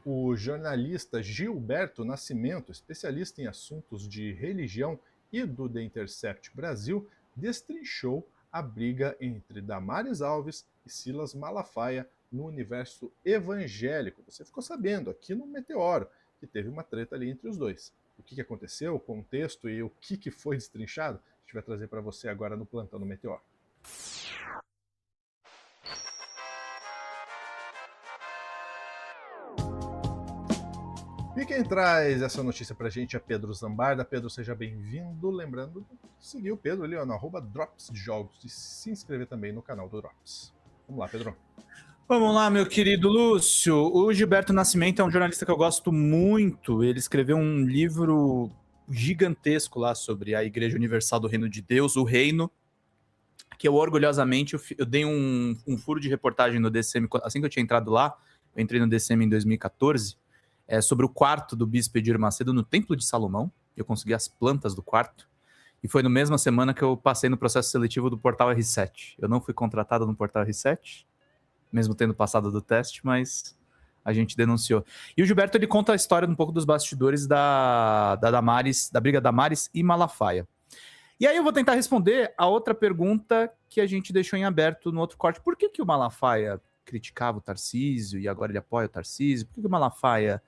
O jornalista Gilberto Nascimento, especialista em assuntos de religião e do The Intercept Brasil, destrinchou a briga entre Damares Alves e Silas Malafaia no universo evangélico. Você ficou sabendo aqui no Meteoro que teve uma treta ali entre os dois. O que aconteceu, o contexto e o que foi destrinchado, a gente vai trazer para você agora no Plantão do Meteoro. E quem traz essa notícia pra gente é Pedro Zambarda. Pedro, seja bem-vindo. Lembrando de seguir o Pedro ali, ó, no @DropsJogos e se inscrever também no canal do Drops. Vamos lá, Pedro. Vamos lá, meu querido Lúcio. O Gilberto Nascimento é um jornalista que eu gosto muito. Ele escreveu um livro gigantesco lá sobre a Igreja Universal do Reino de Deus, o Reino, que eu orgulhosamente eu dei um furo de reportagem no DCM, assim que eu tinha entrado lá, eu entrei no DCM em 2014, sobre o quarto do bispo Edir Macedo no Templo de Salomão. Eu consegui as plantas do quarto. E foi na mesma semana que eu passei no processo seletivo do Portal R7. Eu não fui contratado no Portal R7, mesmo tendo passado do teste, mas a gente denunciou. E o Gilberto, ele conta a história um pouco dos bastidores da Damares, da briga Damares e Malafaia. E aí eu vou tentar responder a outra pergunta que a gente deixou em aberto no outro corte. Por que o Malafaia criticava o Tarcísio e agora ele apoia o Tarcísio? Por que o Malafaia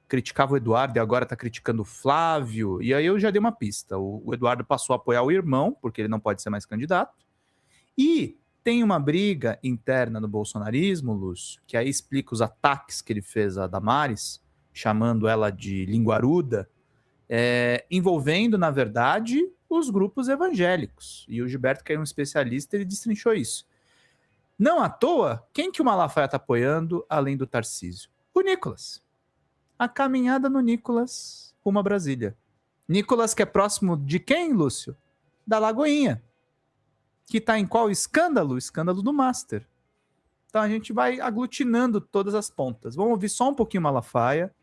criticava o Eduardo e agora está criticando o Flávio? E aí eu já dei uma pista. O Eduardo passou a apoiar o irmão, porque ele não pode ser mais candidato. E tem uma briga interna no bolsonarismo, Lúcio, que aí explica os ataques que ele fez a Damares, chamando ela de linguaruda, envolvendo, na verdade, os grupos evangélicos. E o Gilberto, que é um especialista, ele destrinchou isso. Não à toa, quem que o Malafaia está apoiando, além do Tarcísio? O Nicolas. A caminhada no Nicolas rumo a Brasília. Nicolas, que é próximo de quem, Lúcio? Da Lagoinha. Que está em qual escândalo? Escândalo do Master. Então a gente vai aglutinando todas as pontas. Vamos ouvir só um pouquinho Malafaia,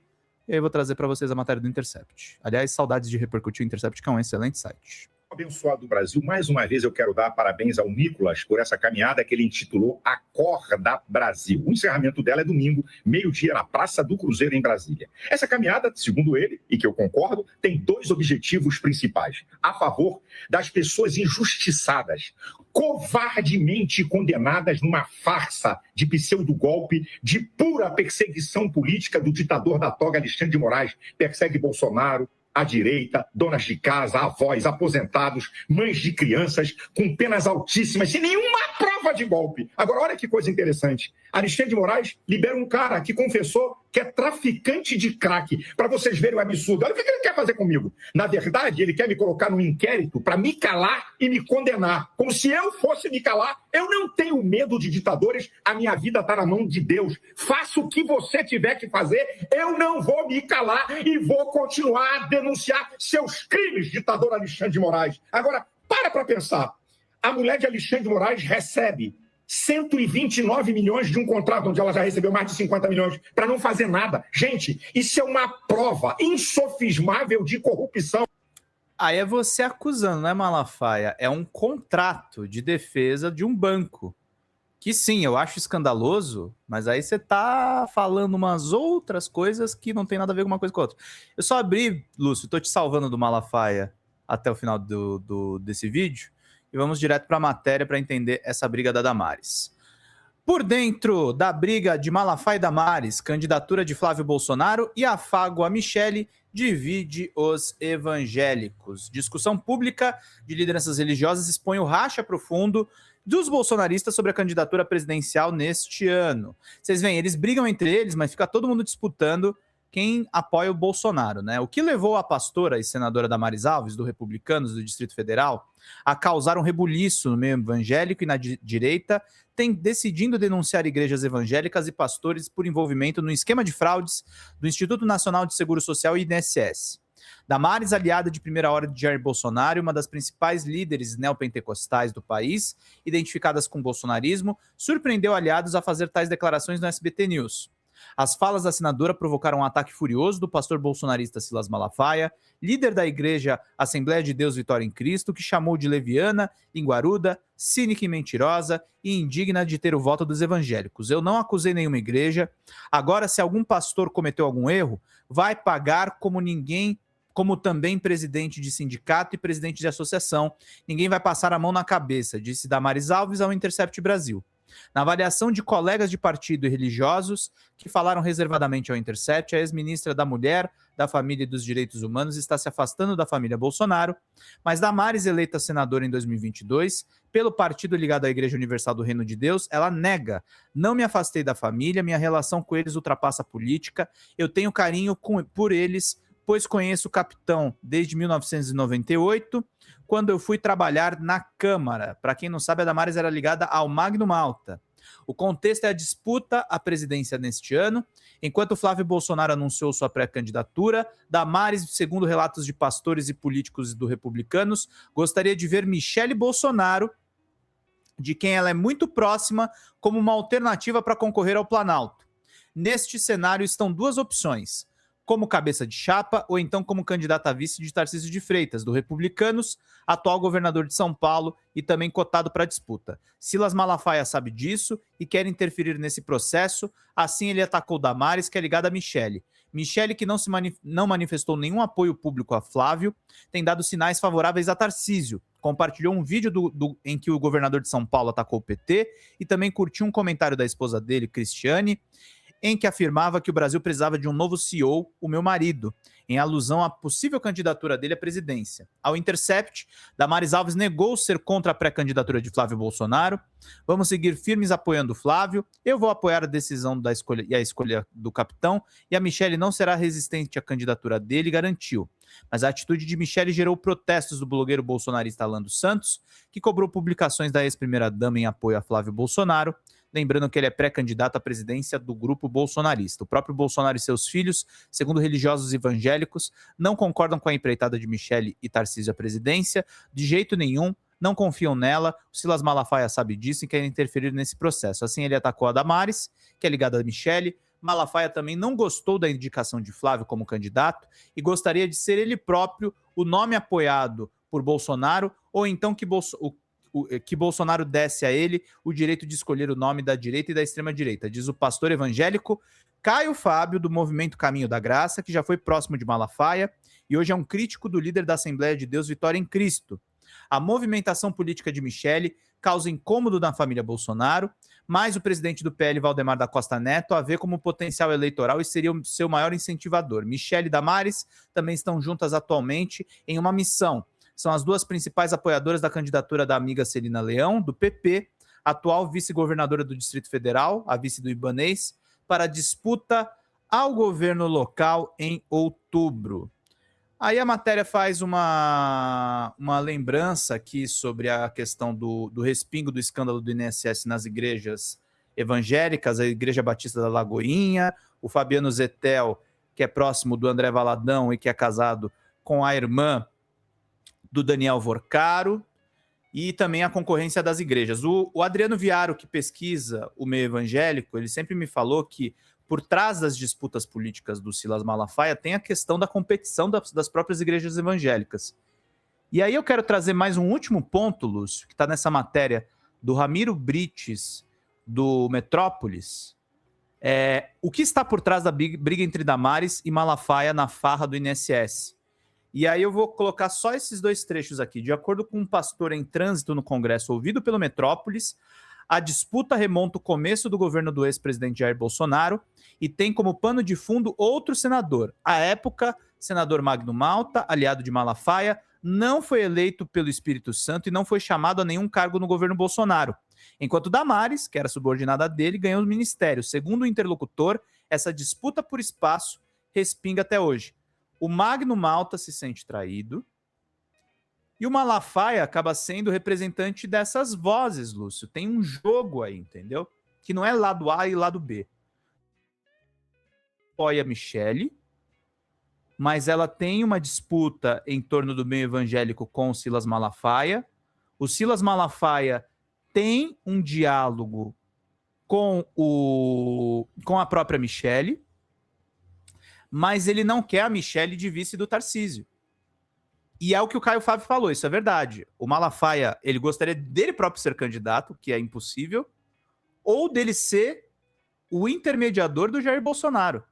e aí eu vou trazer para vocês a matéria do Intercept. Aliás, saudades de repercutir o Intercept, que é um excelente site. Abençoado do Brasil, mais uma vez eu quero dar parabéns ao Nicolas por essa caminhada que ele intitulou Acorda Brasil. O encerramento dela é domingo, meio-dia, na Praça do Cruzeiro, em Brasília. Essa caminhada, segundo ele, e que eu concordo, tem dois objetivos principais: a favor das pessoas injustiçadas, covardemente condenadas numa farsa de pseudo-golpe, de pura perseguição política do ditador da toga Alexandre de Moraes, persegue Bolsonaro, a direita, donas de casa, avós, aposentados, mães de crianças, com penas altíssimas, sem nenhuma prova de golpe. Agora, olha que coisa interessante. Alexandre de Moraes libera um cara que confessou que é traficante de crack. Para vocês verem o absurdo. Olha o que ele quer fazer comigo. Na verdade, ele quer me colocar num inquérito para me calar e me condenar. Como se eu fosse me calar. Eu não tenho medo de ditadores. A minha vida está na mão de Deus. Faça o que você tiver que fazer. Eu não vou me calar e vou continuar a denunciar seus crimes, ditador Alexandre de Moraes. Agora, para pensar. A mulher de Alexandre de Moraes recebe 129 milhões de um contrato onde ela já recebeu mais de 50 milhões para não fazer nada. Gente, isso é uma prova insofismável de corrupção. Aí é você acusando, né, Malafaia? É um contrato de defesa de um banco. Que sim, eu acho escandaloso, mas aí você tá falando umas outras coisas que não tem nada a ver com uma coisa com a outra. Eu só abri, Lúcio, tô te salvando do Malafaia até o final desse vídeo, e vamos direto para a matéria para entender essa briga da Damares. Por dentro da briga de Malafaia e Damares, candidatura de Flávio Bolsonaro e afago a Michele divide os evangélicos. Discussão pública de lideranças religiosas expõe o racha profundo dos bolsonaristas sobre a candidatura presidencial neste ano. Vocês veem, eles brigam entre eles, mas fica todo mundo disputando quem apoia o Bolsonaro, né? O que levou a pastora e senadora Damares Alves, do Republicanos do Distrito Federal, a causar um rebuliço no meio evangélico e na direita, decidindo denunciar igrejas evangélicas e pastores por envolvimento no esquema de fraudes do Instituto Nacional de Seguro Social e INSS. Damares, aliada de primeira hora de Jair Bolsonaro e uma das principais líderes neopentecostais do país, identificadas com o bolsonarismo, surpreendeu aliados a fazer tais declarações no SBT News. As falas da senadora provocaram um ataque furioso do pastor bolsonarista Silas Malafaia, líder da igreja Assembleia de Deus Vitória em Cristo, que chamou de leviana, linguaruda, cínica e mentirosa e indigna de ter o voto dos evangélicos. Eu não acusei nenhuma igreja. Agora, se algum pastor cometeu algum erro, vai pagar como ninguém, como também presidente de sindicato e presidente de associação. Ninguém vai passar a mão na cabeça, disse Damares Alves ao Intercept Brasil. Na avaliação de colegas de partido e religiosos que falaram reservadamente ao Intercept, a ex-ministra da Mulher, da Família e dos Direitos Humanos está se afastando da família Bolsonaro, mas Damares, eleita senadora em 2022, pelo partido ligado à Igreja Universal do Reino de Deus, ela nega: não me afastei da família, minha relação com eles ultrapassa a política, eu tenho carinho por eles, pois conheço o capitão desde 1998, quando eu fui trabalhar na Câmara. Para quem não sabe, a Damares era ligada ao Magno Malta. O contexto é a disputa à presidência neste ano. Enquanto Flávio Bolsonaro anunciou sua pré-candidatura, Damares, segundo relatos de pastores e políticos do Republicanos, gostaria de ver Michele Bolsonaro, de quem ela é muito próxima, como uma alternativa para concorrer ao Planalto. Neste cenário estão duas opções: como cabeça de chapa ou então como candidata a vice de Tarcísio de Freitas, do Republicanos, atual governador de São Paulo e também cotado para a disputa. Silas Malafaia sabe disso e quer interferir nesse processo, assim ele atacou Damares, que é ligada a Michele. Michele, que não manifestou nenhum apoio público a Flávio, tem dado sinais favoráveis a Tarcísio. Compartilhou um vídeo em que o governador de São Paulo atacou o PT e também curtiu um comentário da esposa dele, Cristiane, em que afirmava que o Brasil precisava de um novo CEO, o meu marido, em alusão à possível candidatura dele à presidência. Ao Intercept, Damares Alves negou ser contra a pré-candidatura de Flávio Bolsonaro. Vamos seguir firmes apoiando Flávio. Eu vou apoiar a decisão da escolha e a escolha do capitão, e a Michele não será resistente à candidatura dele, garantiu. Mas a atitude de Michele gerou protestos do blogueiro bolsonarista Alan Santos, que cobrou publicações da ex-primeira-dama em apoio a Flávio Bolsonaro. Lembrando que ele é pré-candidato à presidência do grupo bolsonarista. O próprio Bolsonaro e seus filhos, segundo religiosos evangélicos, não concordam com a empreitada de Michele e Tarcísio à presidência, de jeito nenhum, não confiam nela. O Silas Malafaia sabe disso e quer interferir nesse processo. Assim, ele atacou a Damares, que é ligada a Michele. Malafaia também não gostou da indicação de Flávio como candidato e gostaria de ser ele próprio o nome apoiado por Bolsonaro, ou então que Bolsonaro desse a ele o direito de escolher o nome da direita e da extrema-direita, diz o pastor evangélico Caio Fábio, do Movimento Caminho da Graça, que já foi próximo de Malafaia e hoje é um crítico do líder da Assembleia de Deus Vitória em Cristo. A movimentação política de Michele causa incômodo na família Bolsonaro, mas o presidente do PL, Valdemar da Costa Neto, a vê como potencial eleitoral e seria o seu maior incentivador. Michele e Damares também estão juntas atualmente em uma missão. São as duas principais apoiadoras da candidatura da amiga Celina Leão, do PP, atual vice-governadora do Distrito Federal, a vice do Ibanez, para a disputa ao governo local em outubro. Aí a matéria faz uma lembrança aqui sobre a questão do respingo do escândalo do INSS nas igrejas evangélicas, a Igreja Batista da Lagoinha, o Fabiano Zettel, que é próximo do André Valadão e que é casado com a irmã do Daniel Vorcaro, e também a concorrência das igrejas. O Adriano Viaro, que pesquisa o meio evangélico, ele sempre me falou que por trás das disputas políticas do Silas Malafaia tem a questão da competição das próprias igrejas evangélicas. E aí eu quero trazer mais um último ponto, Lúcio, que está nessa matéria do Ramiro Brites, do Metrópolis. O que está por trás da briga entre Damares e Malafaia na farra do INSS? E aí eu vou colocar só esses dois trechos aqui. De acordo com um pastor em trânsito no Congresso ouvido pelo Metrópolis, a disputa remonta o começo do governo do ex-presidente Jair Bolsonaro e tem como pano de fundo outro senador. À época, senador Magno Malta, aliado de Malafaia, não foi eleito pelo Espírito Santo e não foi chamado a nenhum cargo no governo Bolsonaro. Enquanto Damares, que era subordinada dele, ganhou o ministério. Segundo o interlocutor, essa disputa por espaço respinga até hoje. O Magno Malta se sente traído e o Malafaia acaba sendo representante dessas vozes, Lúcio. Tem um jogo aí, entendeu? Que não é lado A e lado B. Apoia a Michele, mas ela tem uma disputa em torno do meio evangélico com o Silas Malafaia. O Silas Malafaia tem um diálogo com a própria Michele, mas ele não quer a Michele de vice do Tarcísio. E é o que o Caio Fábio falou, isso é verdade. O Malafaia, ele gostaria dele próprio ser candidato, que é impossível, ou dele ser o intermediador do Jair Bolsonaro.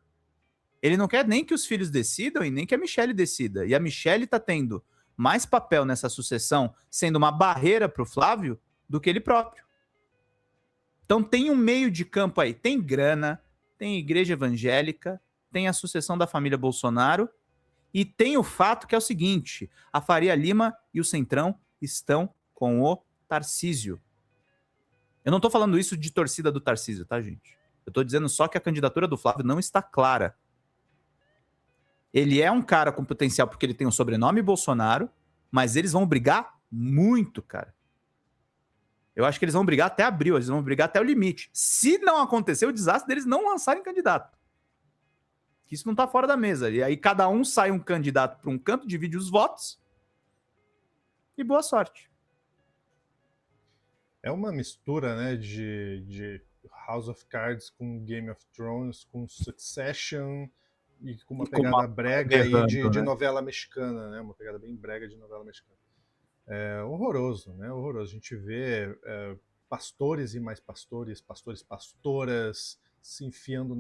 Ele não quer nem que os filhos decidam e nem que a Michelle decida. E a Michelle tá tendo mais papel nessa sucessão, sendo uma barreira pro Flávio, do que ele próprio. Então tem um meio de campo aí. Tem grana, tem igreja evangélica, tem a sucessão da família Bolsonaro e tem o fato que é o seguinte, a Faria Lima e o Centrão estão com o Tarcísio. Eu não tô falando isso de torcida do Tarcísio, tá, gente? Eu tô dizendo só que a candidatura do Flávio não está clara. Ele é um cara com potencial porque ele tem o sobrenome Bolsonaro, mas eles vão brigar muito, cara. Eu acho que eles vão brigar até abril, eles vão brigar até o limite. Se não acontecer o desastre deles não lançarem candidato. Isso não tá fora da mesa. E aí cada um sai um candidato para um canto, divide os votos e boa sorte. É uma mistura, né, de House of Cards com Game of Thrones, com Succession e com uma E com pegada uma brega aí berrando, de né? novela mexicana, né? Uma pegada bem brega de novela mexicana. É horroroso, né? Horroroso. A gente vê pastores e mais pastores, pastores, pastoras se enfiando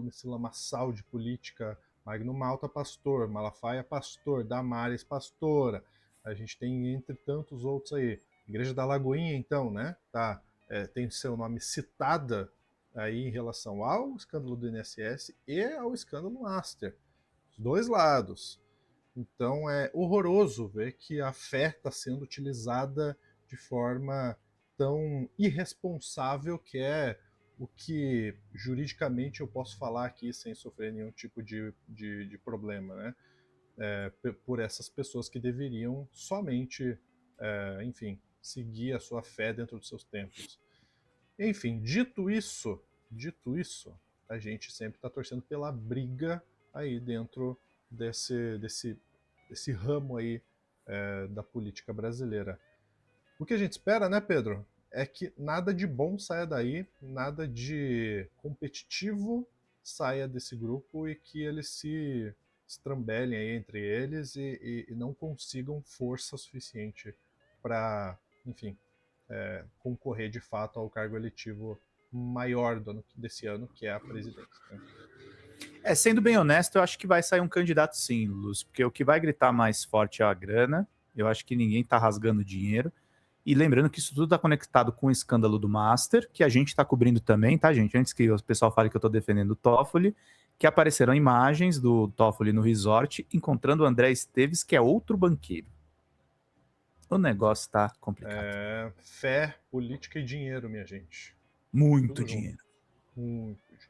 nesse lamaçal de política. Magno Malta, pastor. Malafaia, pastor. Damares, pastora. A gente tem entre tantos outros aí. Igreja da Lagoinha, então, né? Tá, tem seu nome citada aí em relação ao escândalo do INSS e ao escândalo Master. Os dois lados. Então é horroroso ver que a fé está sendo utilizada de forma tão irresponsável, que é o que juridicamente eu posso falar aqui sem sofrer nenhum tipo de problema, né? Por essas pessoas que deveriam somente, enfim, seguir a sua fé dentro dos seus templos. Enfim, dito isso, a gente sempre está torcendo pela briga aí dentro desse ramo aí da política brasileira. O que a gente espera, né, Pedro, é que nada de bom saia daí, nada de competitivo saia desse grupo e que eles se estrambelhem aí entre eles e não consigam força suficiente para, enfim, concorrer de fato ao cargo eletivo maior desse ano, que é a presidência. Né? Sendo bem honesto, eu acho que vai sair um candidato sim, Lúcio, porque o que vai gritar mais forte é a grana. Eu acho que ninguém tá rasgando dinheiro. E lembrando que isso tudo tá conectado com o escândalo do Master, que a gente tá cobrindo também, tá, gente? Antes que o pessoal fale que eu tô defendendo o Toffoli, que apareceram imagens do Toffoli no resort, encontrando o André Esteves, que é outro banqueiro. O negócio tá complicado. Fé, política e dinheiro, minha gente. Muito Tudo dinheiro. Junto. Muito dinheiro.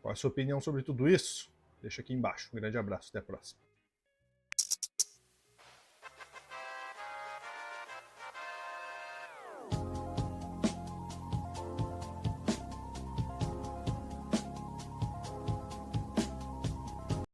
Qual a sua opinião sobre tudo isso? Deixa aqui embaixo. Um grande abraço. Até a próxima.